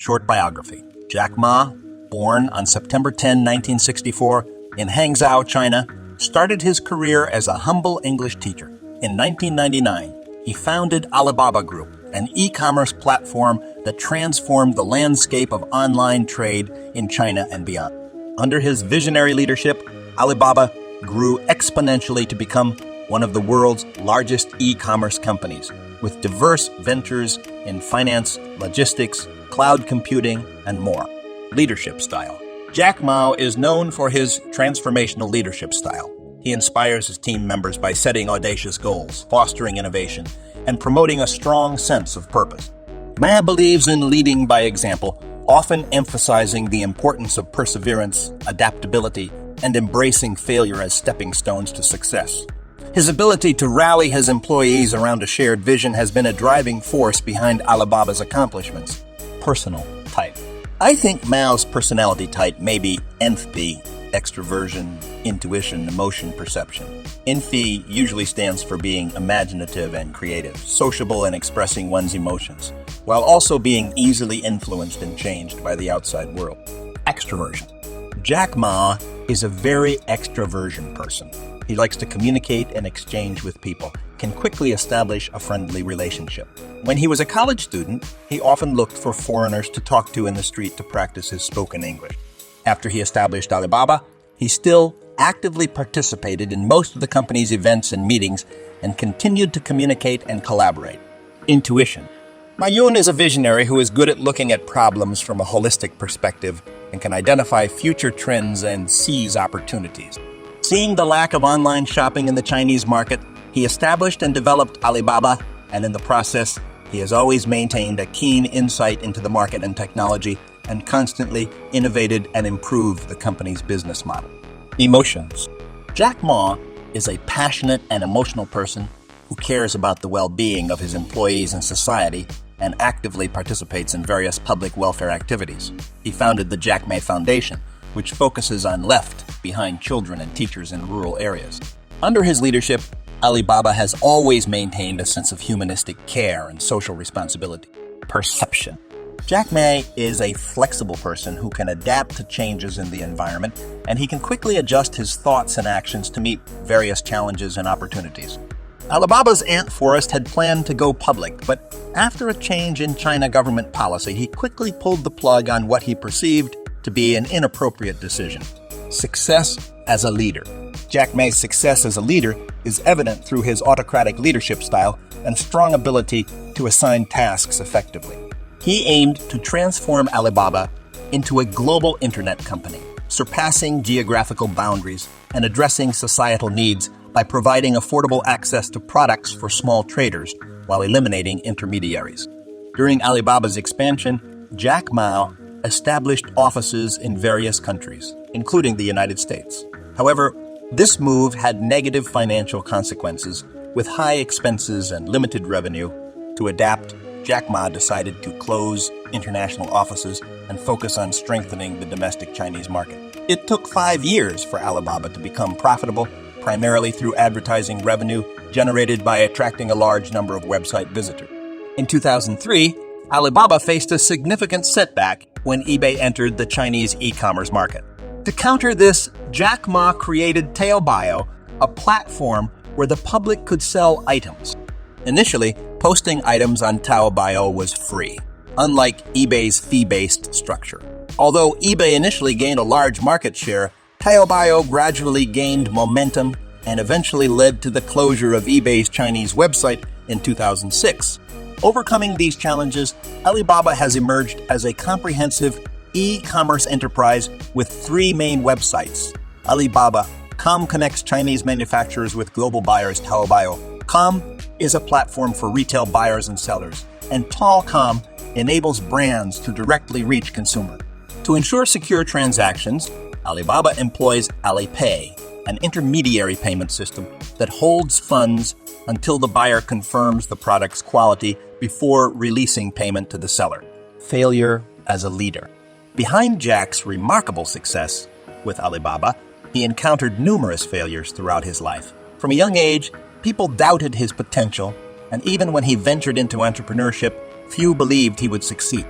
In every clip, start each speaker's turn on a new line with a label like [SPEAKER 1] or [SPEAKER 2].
[SPEAKER 1] Short biography. Jack Ma, born on September 10, 1964, in Hangzhou, China, started his career as a humble English teacher. In 1999, he founded Alibaba Group, an e-commerce platform that transformed the landscape of online trade in China and beyond. Under his visionary leadership, Alibaba grew exponentially to become one of the world's largest e-commerce companies, with diverse ventures in finance, logistics, cloud computing, and more. Leadership style. Jack Ma is known for his transformational leadership style. He inspires his team members by setting audacious goals, fostering innovation, and promoting a strong sense of purpose. Ma believes in leading by example, often emphasizing the importance of perseverance, adaptability, and embracing failure as stepping stones to success. His ability to rally his employees around a shared vision has been a driving force behind Alibaba's accomplishments. Personal type. I think Mao's personality type may be ENFP, extroversion, intuition, emotion, perception. ENFP usually stands for being imaginative and creative, sociable and expressing one's emotions, while also being easily influenced and changed by the outside world. Extroversion. Jack Ma is a very extroversion person. He likes to communicate and exchange with people, can quickly establish a friendly relationship. When he was a college student, he often looked for foreigners to talk to in the street to practice his spoken English. After he established Alibaba, he still actively participated in most of the company's events and meetings and continued to communicate and collaborate. Intuition. Ma Yun is a visionary who is good at looking at problems from a holistic perspective and can identify future trends and seize opportunities. Seeing the lack of online shopping in the Chinese market, he established and developed Alibaba, and in the process, he has always maintained a keen insight into the market and technology and constantly innovated and improved the company's business model. Emotions. Jack Ma is a passionate and emotional person who cares about the well-being of his employees and society and actively participates in various public welfare activities. He founded the Jack Ma Foundation, which focuses on left-behind children and teachers in rural areas. Under his leadership, Alibaba has always maintained a sense of humanistic care and social responsibility. Perception. Jack Ma is a flexible person who can adapt to changes in the environment, and he can quickly adjust his thoughts and actions to meet various challenges and opportunities. Alibaba's ant forest had planned to go public, but after a change in China government policy, he quickly pulled the plug on what he perceived to be an inappropriate decision. Success as a leader. Jack Ma's success as a leader is evident through his autocratic leadership style and strong ability to assign tasks effectively. He aimed to transform Alibaba into a global internet company, surpassing geographical boundaries and addressing societal needs by providing affordable access to products for small traders while eliminating intermediaries. During Alibaba's expansion, Jack Ma established offices in various countries, including the United States. However, this move had negative financial consequences. With high expenses and limited revenue. To adapt, Jack Ma decided to close international offices and focus on strengthening the domestic Chinese market. It took 5 years for Alibaba to become profitable, primarily through advertising revenue generated by attracting a large number of website visitors. In 2003, Alibaba faced a significant setback when eBay entered the Chinese e-commerce market. To counter this, Jack Ma created Taobao, a platform where the public could sell items. Initially, posting items on Taobao was free, unlike eBay's fee-based structure. Although eBay initially gained a large market share, Taobao gradually gained momentum and eventually led to the closure of eBay's Chinese website in 2006. Overcoming these challenges, Alibaba has emerged as a comprehensive e-commerce enterprise with 3 main websites. Alibaba.com connects Chinese manufacturers with global buyers. Taobao.com is a platform for retail buyers and sellers, and Taobao.com enables brands to directly reach consumers. To ensure secure transactions, Alibaba employs Alipay, an intermediary payment system that holds funds until the buyer confirms the product's quality before releasing payment to the seller. Failure as a leader. Behind Jack's remarkable success with Alibaba, he encountered numerous failures throughout his life. From a young age, people doubted his potential, and even when he ventured into entrepreneurship, few believed he would succeed.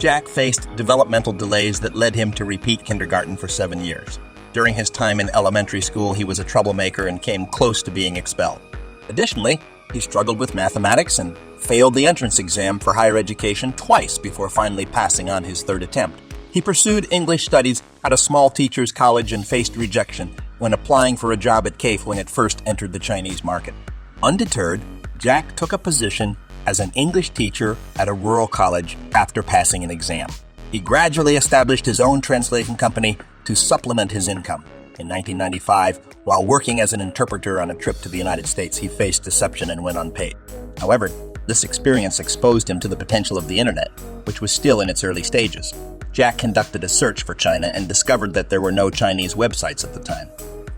[SPEAKER 1] Jack faced developmental delays that led him to repeat kindergarten for 7 years. During his time in elementary school, he was a troublemaker and came close to being expelled. Additionally, he struggled with mathematics and failed the entrance exam for higher education twice before finally passing on his third attempt. He pursued English studies at a small teachers' college and faced rejection when applying for a job at CAFE when it first entered the Chinese market. Undeterred, Jack took a position as an English teacher at a rural college after passing an exam. He gradually established his own translation company to supplement his income. In 1995, while working as an interpreter on a trip to the United States, he faced deception and went unpaid. However, this experience exposed him to the potential of the internet, which was still in its early stages. Jack conducted a search for China and discovered that there were no Chinese websites at the time.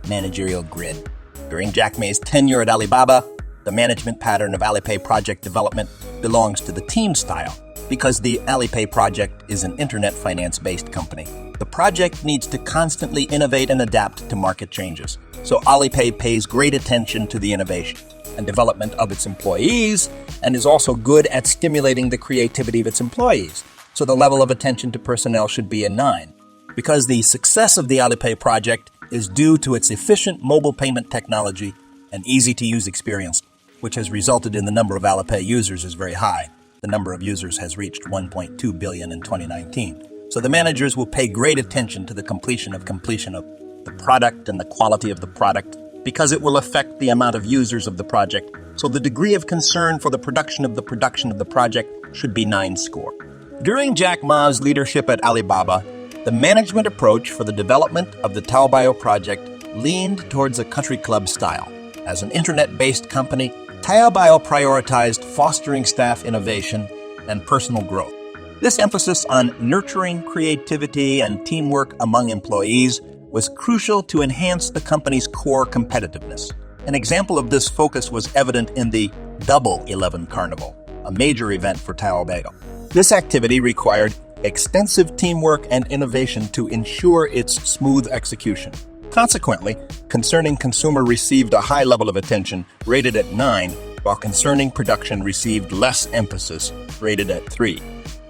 [SPEAKER 1] Managerial grid. During Jack Ma's tenure at Alibaba, the management pattern of Alipay project development belongs to the team style because the Alipay project is an internet finance-based company. The project needs to constantly innovate and adapt to market changes, so Alipay pays great attention to the innovation and development of its employees and is also good at stimulating the creativity of its employees, so the level of attention to personnel should be a 9. Because the success of the Alipay project is due to its efficient mobile payment technology and easy-to-use experience, which has resulted in the number of Alipay users is very high. The number of users has reached 1.2 billion in 2019. So the managers will pay great attention to the completion of the product and the quality of the product because it will affect the amount of users of the project. So the degree of concern for the production of the project should be 9 score. During Jack Ma's leadership at Alibaba, the management approach for the development of the Taobao project leaned towards a country club style. As an internet-based company, Taobao prioritized fostering staff innovation and personal growth. This emphasis on nurturing creativity and teamwork among employees was crucial to enhance the company's core competitiveness. An example of this focus was evident in the Double 11 Carnival, a major event for Taobao. This activity required extensive teamwork and innovation to ensure its smooth execution. Consequently, Concerning Consumer received a high level of attention, rated at 9, while Concerning Production received less emphasis, rated at 3.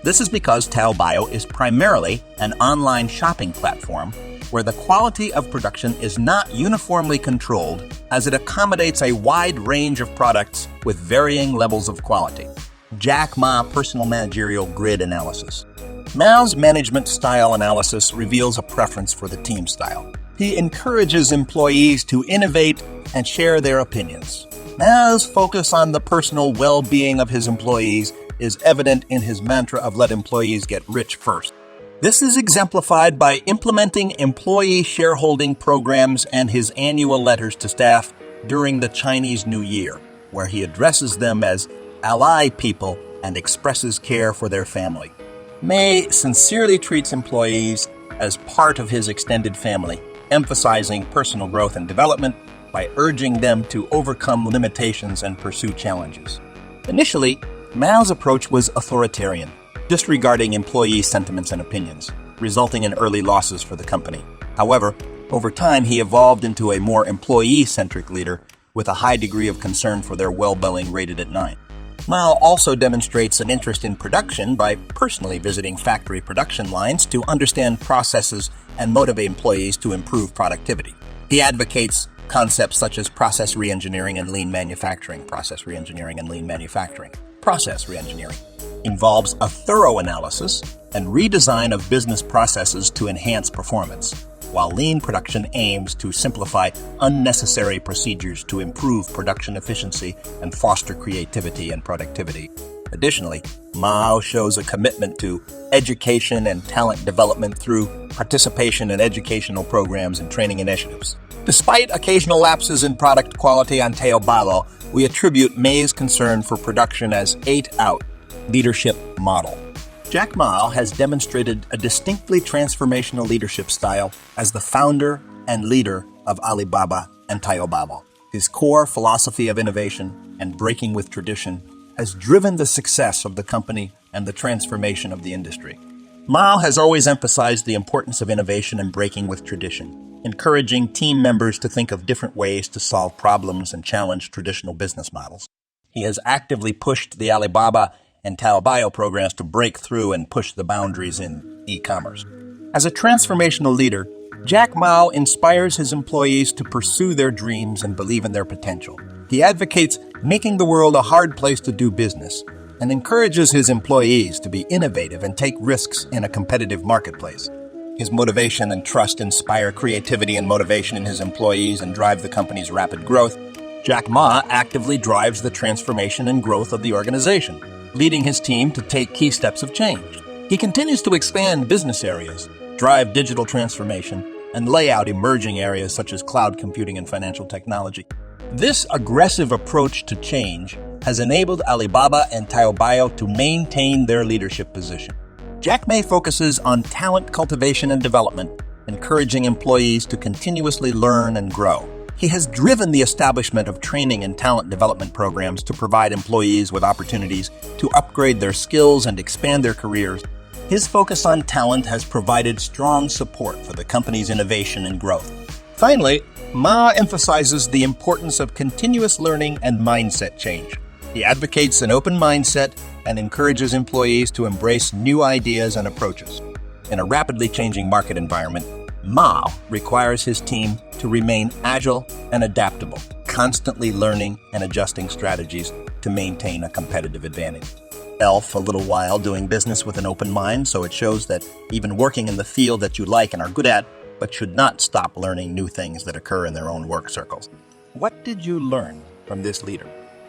[SPEAKER 1] This is because Taobao is primarily an online shopping platform where the quality of production is not uniformly controlled as it accommodates a wide range of products with varying levels of quality. Jack Ma Personal Managerial Grid Analysis. Mao's management style analysis reveals a preference for the team style. He encourages employees to innovate and share their opinions. Mao's focus on the personal well-being of his employees is evident in his mantra of let employees get rich first. This is exemplified by implementing employee shareholding programs and his annual letters to staff during the Chinese New Year, where he addresses them as ally people and expresses care for their family. May sincerely treats employees as part of his extended family, emphasizing personal growth and development by urging them to overcome limitations and pursue challenges. Initially, Mao's approach was authoritarian, disregarding employee sentiments and opinions, resulting in early losses for the company. However, over time he evolved into a more employee-centric leader with a high degree of concern for their well-being, rated at 9. Mao also demonstrates an interest in production by personally visiting factory production lines to understand processes and motivate employees to improve productivity. He advocates concepts such as process reengineering and lean manufacturing. Process reengineering involves a thorough analysis and redesign of business processes to enhance performance, while lean production aims to simplify unnecessary procedures to improve production efficiency and foster creativity and productivity. Additionally, Mao shows a commitment to education and talent development through participation in educational programs and training initiatives. Despite occasional lapses in product quality on Taobao, we attribute May's concern for production as 8-out leadership model. Jack Ma has demonstrated a distinctly transformational leadership style as the founder and leader of Alibaba and Taobao. His core philosophy of innovation and breaking with tradition has driven the success of the company and the transformation of the industry. Mao has always emphasized the importance of innovation and breaking with tradition, encouraging team members to think of different ways to solve problems and challenge traditional business models. He has actively pushed the Alibaba and Taobao programs to break through and push the boundaries in e-commerce. As a transformational leader, Jack Ma inspires his employees to pursue their dreams and believe in their potential. He advocates making the world a hard place to do business and encourages his employees to be innovative and take risks in a competitive marketplace. His motivation and trust inspire creativity and motivation in his employees and drive the company's rapid growth. Jack Ma actively drives the transformation and growth of the organization, leading his team to take key steps of change. He continues to expand business areas, drive digital transformation, and lay out emerging areas such as cloud computing and financial technology. This aggressive approach to change has enabled Alibaba and Taobao to maintain their leadership position. Jack Ma focuses on talent cultivation and development, encouraging employees to continuously learn and grow. He has driven the establishment of training and talent development programs to provide employees with opportunities to upgrade their skills and expand their careers. His focus on talent has provided strong support for the company's innovation and growth. Finally, Ma emphasizes the importance of continuous learning and mindset change. He advocates an open mindset and encourages employees to embrace new ideas and approaches. In a rapidly changing market environment, Ma requires his team to remain agile and adaptable, constantly learning and adjusting strategies to maintain a competitive advantage. A little while doing business with an open mind, so it shows that even working in the field that you like and are good at, but should not stop learning new things that occur in their own work circles. What did you learn from this leader?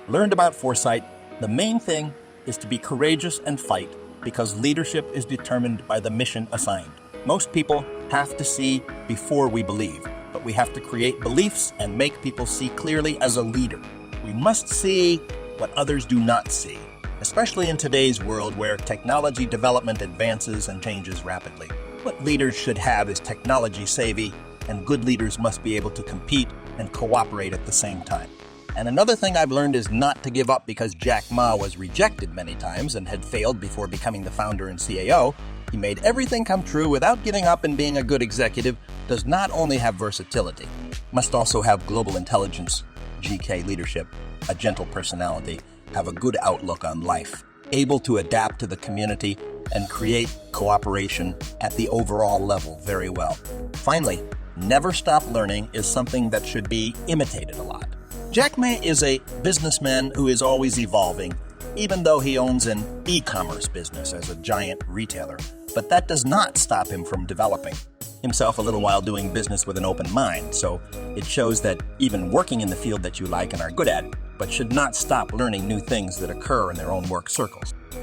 [SPEAKER 1] Learned about foresight. The main thing is to be courageous and fight, because leadership is determined by the mission assigned. Most people have to see before we believe, but we have to create beliefs and make people see clearly as a leader. We must see what others do not see, especially in today's world where technology development advances and changes rapidly. What leaders should have is technology savvy, and good leaders must be able to compete and cooperate at the same time. And another thing I've learned is not to give up, because Jack Ma was rejected many times and had failed before becoming the founder and CAO. He made everything come true without giving up, and being a good executive does not only have versatility, must also have global intelligence, GK leadership, a gentle personality, have a good outlook on life, able to adapt to the community, and create cooperation at the overall level very well. Finally, never stop learning is something that should be imitated a lot. Jack Ma is a businessman who is always evolving, even though he owns an e-commerce business as a giant retailer. But that does not stop him from developing himself a little while doing business with an open mind. So it shows that even working in the field that you like and are good at, but should not stop learning new things that occur in their own work circles.